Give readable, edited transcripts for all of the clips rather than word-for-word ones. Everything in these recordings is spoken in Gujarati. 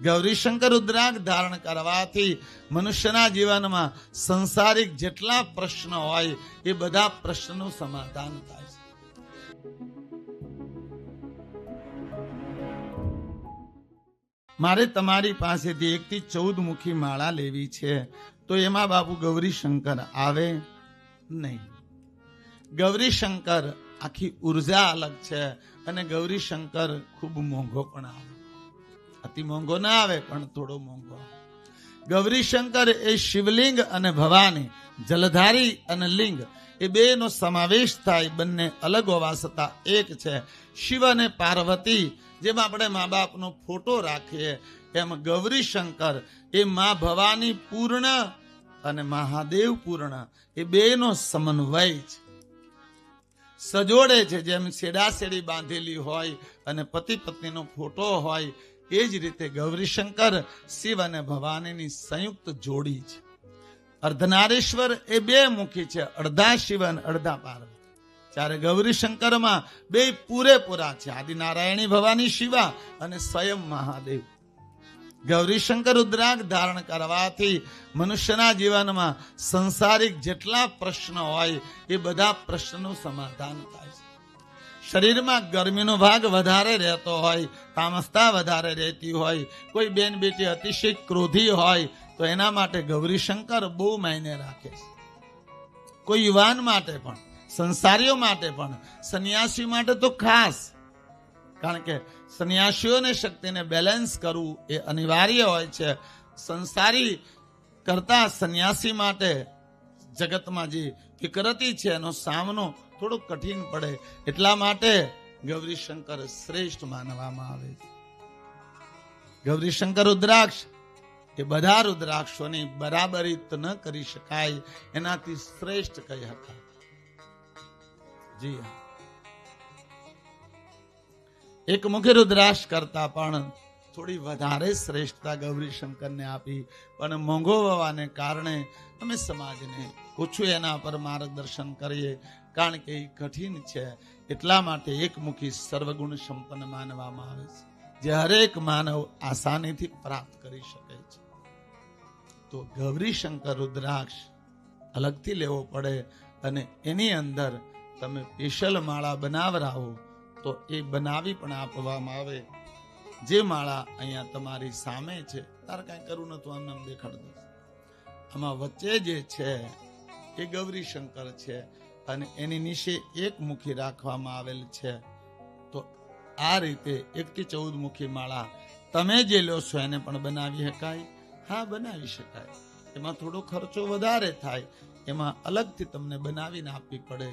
ગૌરીશંકર રુદ્રાક્ષ ધારણ કરવાથી મનુષ્યના જીવનમાં સંસારિક જેટલા પ્રશ્નો હોય એ બધા પ્રશ્નનું સમાધાન થાય છે. મારે તમારી પાસેથી 1 થી 14 મુખી માળા લેવી છે, તો એમાં બાપુ ગૌરીશંકર આવે નહીં. ગૌરીશંકર આખી ઉર્જા અલગ છે અને ગૌરીશંકર ખૂબ મોંઘો પણ આવે. અતિ મોંઘો ના આવે પણ થોડો મોંઘો આવે. ગૌરીશંકર એ શિવલિંગ અને ભવાની, જલધારી અને લિંગ એ બેનો સમાવેશ થાય. બંને અલગ હોવા છતાં એક છે. શિવ અને પાર્વતી જેમ આપણે મા બાપનો ફોટો રાખીએ એમ ગૌરીશંકર એ મા ભવાની પૂર્ણ અને મહાદેવ પૂર્ણ એ બેનો સમન્વય છે, સજોડે છે. જેમ શેડાશેડી બાંધેલી હોય અને પતિ પત્નીનો ફોટો હોય એ જ રીતે ગૌરીશંકર શિવ અને ભવાનીની સંયુક્ત જોડી છે. અર્ધનારીશ્વર એ 2 મુખી છે, અડધા શિવ અને અડધા પાર્વતી. ત્યારે ગૌરીશંકરમાં 2 પૂરેપૂરા છે, આદિનારાયણી ભવાની શિવા અને સ્વયં મહાદેવ. ગૌરીશંકર રુદ્રાક્ષ ધારણ કરવાથી મનુષ્યના જીવનમાં સંસારિક જેટલા પ્રશ્નો હોય એ બધા પ્રશ્નનું સમાધાન થાય છે. શરીરમાં ગરમીનો ભાગ વધારે રહેતો હોય, તામસતા વધારે રહેતી હોય, કોઈ બેન બેટી અતિશય ક્રોધી હોય તો એના માટે ગૌરીશંકર બહુ માયને રાખે છે. કોઈ યુવાન માટે પણ, સંસારીઓ માટે પણ, સંન્યાસી માટે તો ખાસ. કારણ કે સંન્યાસીઓને શક્તિને બેલેન્સ કરવું એ અનિવાર્ય હોય છે. સંસારી કરતા સંન્યાસી માટે જગતમાં જે વિકૃતિ છે એનો સામનો થોડો કઠિન પડે. એટલા માટે ગૌરીશંકર શ્રેષ્ઠ માનવામાં આવે છે. ગૌરીશંકર રુદ્રાક્ષ એ બધા રુદ્રાક્ષોની બરાબરી ન કરી શકાય, એનાથી શ્રેષ્ઠ કહી શકાય. જી હા, એક મુખી રુદ્રાક્ષ કરતા પણ થોડી વધારે શ્રેષ્ઠતા ગૌરીશંકરને આપી, પણ મોંઘો હોવાને કારણે અમે સમાજને ઓછું એના પર માર્ગદર્શન કરીએ, કારણ કે એ કઠિન છે. એટલા માટે એક મુખી સર્વગુણ સંપન્ન માનવામાં આવે છે, જે હરેક માનવ આસાનીથી પ્રાપ્ત કરી શકે છે. તો ગૌરીશંકર રુદ્રાક્ષ અલગથી લેવો પડે અને એની અંદર તમે સ્પેશિયલ માળા બનાવરાવો તો એ બનાવી પણ આપવામાં આવે. જે માળા અહીંયા તમારી સામે છે, તારે કાંઈ કરવું નતું, આમ નામ દેખાડ દો. આમાં વચ્ચે જે છે એ ગૌરીશંકર છે અને એની નીચે 1 મુખી રાખવામાં આવેલ છે. તો આ રીતે 1 થી 14 મુખી માળા તમે જે લો છો એને પણ બનાવી શકાય. હા, બનાવી શકાય. એમાં થોડો ખર્ચો વધારે થાય, એમાં અલગથી તમને બનાવીને આપવી પડે.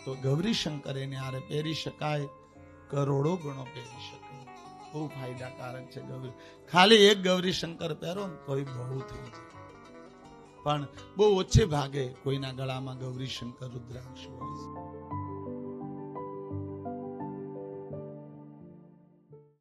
તો ગૌરીશંકર એને આરે પહેરી શકાય, કરોડો ગણો પહેરી શકાય. બહુ ફાયદાકારક છે. ખાલી 1 ગૌરીશંકર પહેરો ને તોય બહુ થઈ જાય, પણ બહુ ઓછે ભાગે કોઈના ગળામાં ગૌરીશંકર રુદ્રાક્ષ હોય છે.